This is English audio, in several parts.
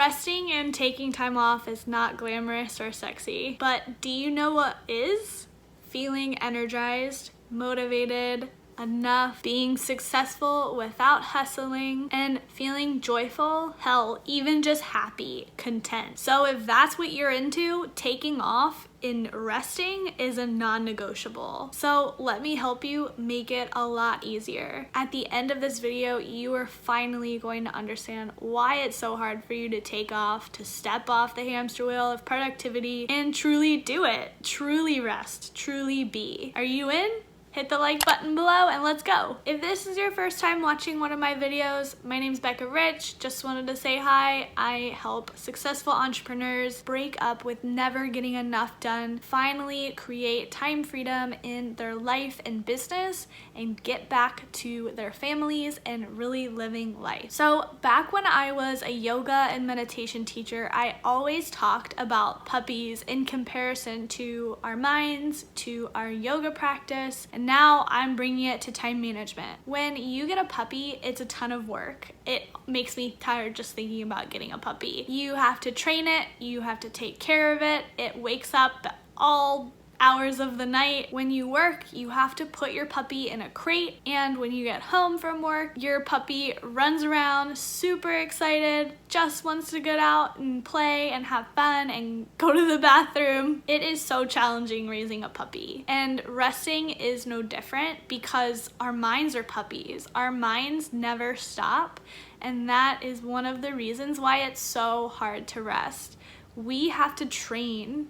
Resting and taking time off is not glamorous or sexy, but do you know what is? Feeling energized, motivated, enough, being successful without hustling, and feeling joyful, hell, even just happy, content. So if that's what you're into, taking off in resting is a non-negotiable. So let me help you make it a lot easier. At the end of this video, you are finally going to understand why it's so hard for you to take off, to step off the hamster wheel of productivity, and truly do it. Truly rest, truly be. Are you in? Hit the like button below and let's go. If this is your first time watching one of my videos, my name's Becca Rich. Just wanted to say hi. I help successful entrepreneurs break up with never getting enough done, finally create time freedom in their life and business, and get back to their families and really living life. So back when I was a yoga and meditation teacher, I always talked about puppies in comparison to our minds, to our yoga practice, and now I'm bringing it to time management. When you get a puppy, it's a ton of work. It makes me tired just thinking about getting a puppy. You have to train it, you have to take care of it, it wakes up all hours of the night. When you work, you have to put your puppy in a crate, and when you get home from work, your puppy runs around super excited, just wants to get out and play and have fun and go to the bathroom. It is so challenging raising a puppy, and resting is no different because our minds are puppies. Our minds never stop, and that is one of the reasons why it's so hard to rest. We have to train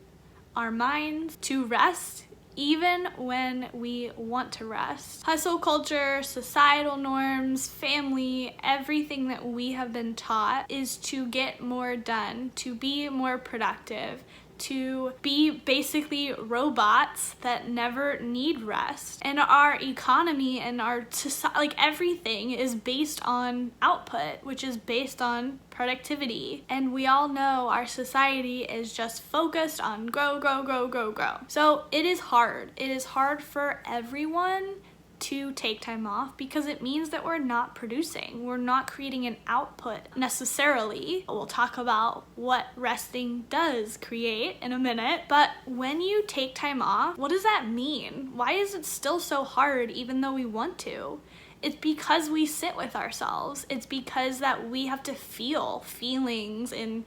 our minds to rest even when we want to rest. Hustle culture, societal norms, family, everything that we have been taught is to get more done, to be more productive, to be basically robots that never need rest. And our economy and our society, like everything is based on output, which is based on productivity. And we all know our society is just focused on grow, grow, grow, grow, grow. So it is hard. It is hard for everyone to take time off because it means that we're not producing. We're not creating an output necessarily. We'll talk about what resting does create in a minute, but when you take time off, what does that mean? Why is it still so hard even though we want to? It's because we sit with ourselves. It's because that we have to feel feelings and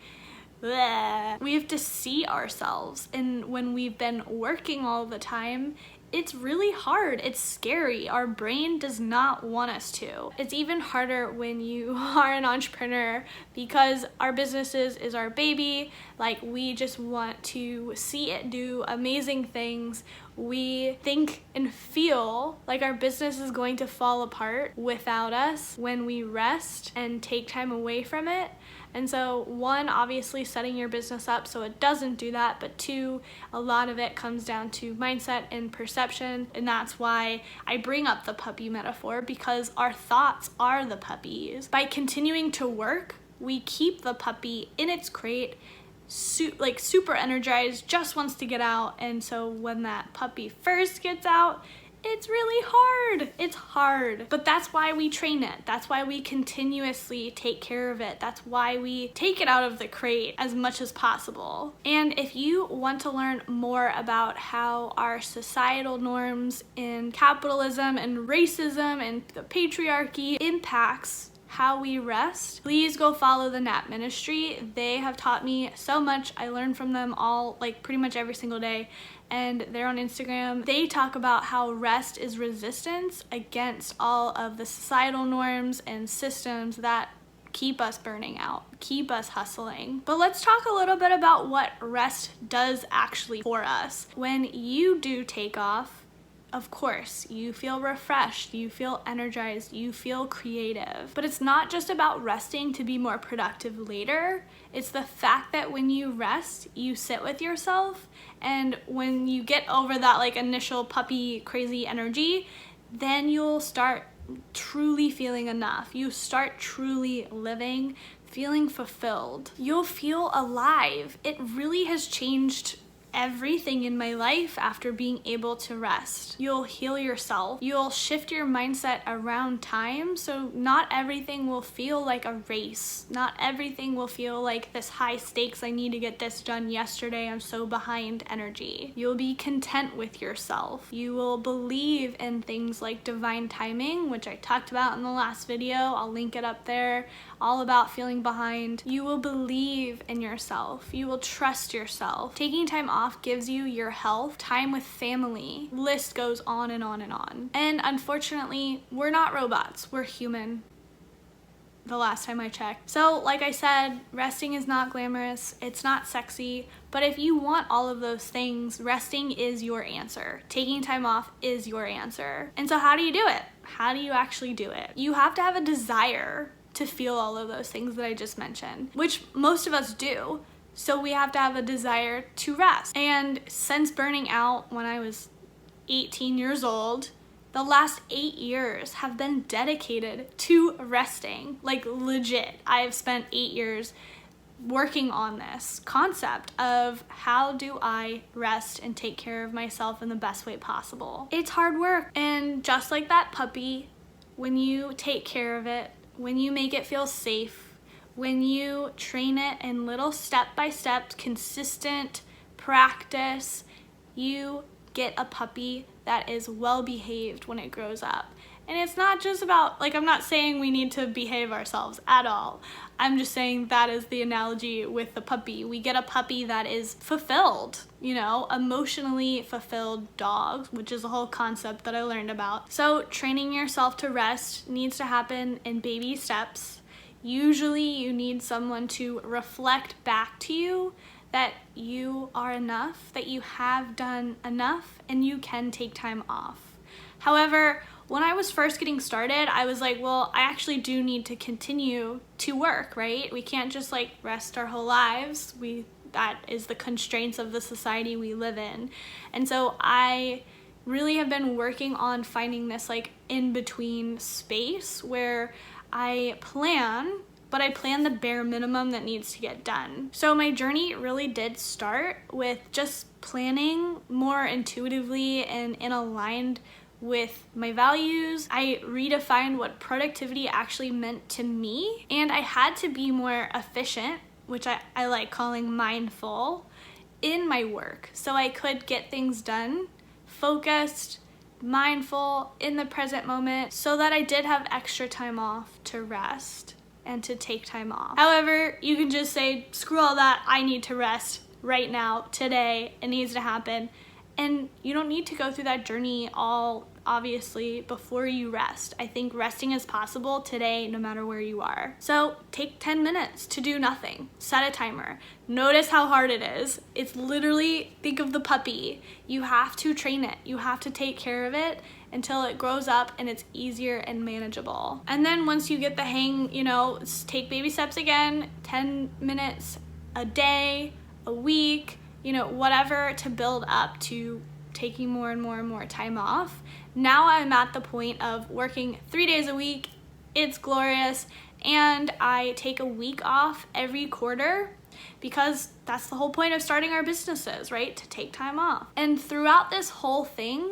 we have to see ourselves. And when we've been working all the time, it's really hard. It's scary. Our brain does not want us to. It's even harder when you are an entrepreneur because our businesses is our baby. Like, we just want to see it do amazing things. We think and feel like our business is going to fall apart without us when we rest and take time away from it. And so, one, obviously setting your business up so it doesn't do that, but two, a lot of it comes down to mindset and perception, and that's why I bring up the puppy metaphor, because our thoughts are the puppies. By continuing to work, we keep the puppy in its crate, super energized, just wants to get out, and so when that puppy first gets out, it's really hard. It's hard. But that's why we train it. That's why we continuously take care of it. That's why we take it out of the crate as much as possible. And if you want to learn more about how our societal norms in capitalism and racism and the patriarchy impacts how we rest, please go follow the Nap Ministry. They have taught me so much. I learn from them all, like pretty much every single day, and they're on Instagram. They talk about how rest is resistance against all of the societal norms and systems that keep us burning out, keep us hustling. But let's talk a little bit about what rest does actually for us. When you do take off, of course, you feel refreshed, you feel energized, you feel creative. But it's not just about resting to be more productive later. It's the fact that when you rest, you sit with yourself, and when you get over that initial puppy crazy energy, then you'll start truly feeling enough. You start truly living, feeling fulfilled. You'll feel alive. It really has changed everything in my life after being able to rest. You'll heal yourself. You'll shift your mindset around time, so not everything will feel like a race. Not everything will feel like this high stakes, I need to get this done yesterday, I'm so behind energy. You'll be content with yourself. You will believe in things like divine timing, which I talked about in the last video. I'll link it up there, all about feeling behind. You will believe in yourself. You will trust yourself. Taking time off gives you your health, time with family. List goes on and on and on. And unfortunately, we're not robots, we're human. The last time I checked. So like I said, resting is not glamorous, it's not sexy, but if you want all of those things, resting is your answer. Taking time off is your answer. And so how do you do it? How do you actually do it? You have to have a desire to feel all of those things that I just mentioned, which most of us do. So we have to have a desire to rest. And since burning out when I was 18 years old, the last 8 years have been dedicated to resting. Like legit, I have spent 8 years working on this concept of how do I rest and take care of myself in the best way possible. It's hard work. And just like that puppy, when you take care of it, when you make it feel safe, when you train it in little step-by-step, consistent practice, you get a puppy that is well-behaved when it grows up. And it's not just about, like, I'm not saying we need to behave ourselves at all. I'm just saying that is the analogy with the puppy. We get a puppy that is fulfilled, you know, emotionally fulfilled dogs, which is a whole concept that I learned about. So training yourself to rest needs to happen in baby steps. Usually you need someone to reflect back to you that you are enough, that you have done enough, and you can take time off. However, when I was first getting started, I was like, well, I actually do need to continue to work, right? We can't just like rest our whole lives. That is the constraints of the society we live in. And so I really have been working on finding this like in-between space where I plan, but I plan the bare minimum that needs to get done. So my journey really did start with just planning more intuitively and in aligned with my values. I redefined what productivity actually meant to me, and I had to be more efficient, which I like calling mindful, in my work so I could get things done, focused, mindful, in the present moment, so that I did have extra time off to rest and to take time off. However, you can just say, screw all that, I need to rest right now, today, it needs to happen. And you don't need to go through that journey all obviously before you rest. I think resting is possible today no matter where you are. So take 10 minutes to do nothing. Set a timer. Notice how hard it is. It's literally, think of the puppy. You have to train it. You have to take care of it until it grows up and it's easier and manageable. And then once you get the hang, you know, take baby steps again, 10 minutes a day, a week, you know, whatever, to build up to taking more and more and more time off. Now I'm at the point of working 3 days a week. It's glorious. And I take a week off every quarter because that's the whole point of starting our businesses, right? To take time off. And throughout this whole thing,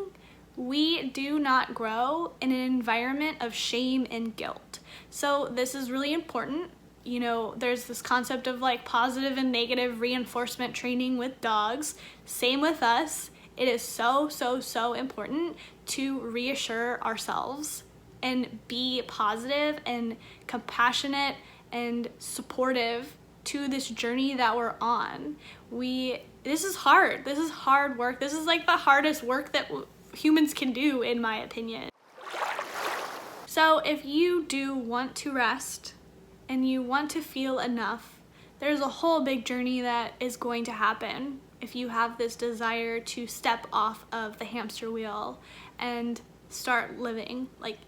we do not grow in an environment of shame and guilt. So this is really important. You know, there's this concept of like positive and negative reinforcement training with dogs. Same with us. It is so, so, so important to reassure ourselves and be positive and compassionate and supportive to this journey that we're on. This is hard. This is hard work. This is like the hardest work that humans can do, in my opinion. So if you do want to rest and you want to feel enough, there's a whole big journey that is going to happen if you have this desire to step off of the hamster wheel and start living. Like,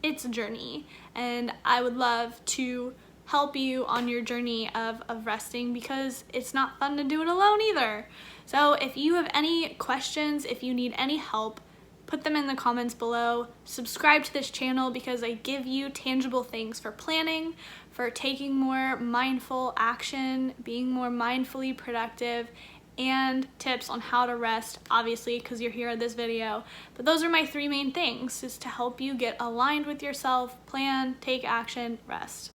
it's a journey, and I would love to help you on your journey of resting, because it's not fun to do it alone either. So if you have any questions, if you need any help, put them in the comments below. Subscribe to this channel because I give you tangible things for planning, for taking more mindful action, being more mindfully productive, and tips on how to rest, obviously, because you're here at this video. But those are my 3 main things, is to help you get aligned with yourself, plan, take action, rest.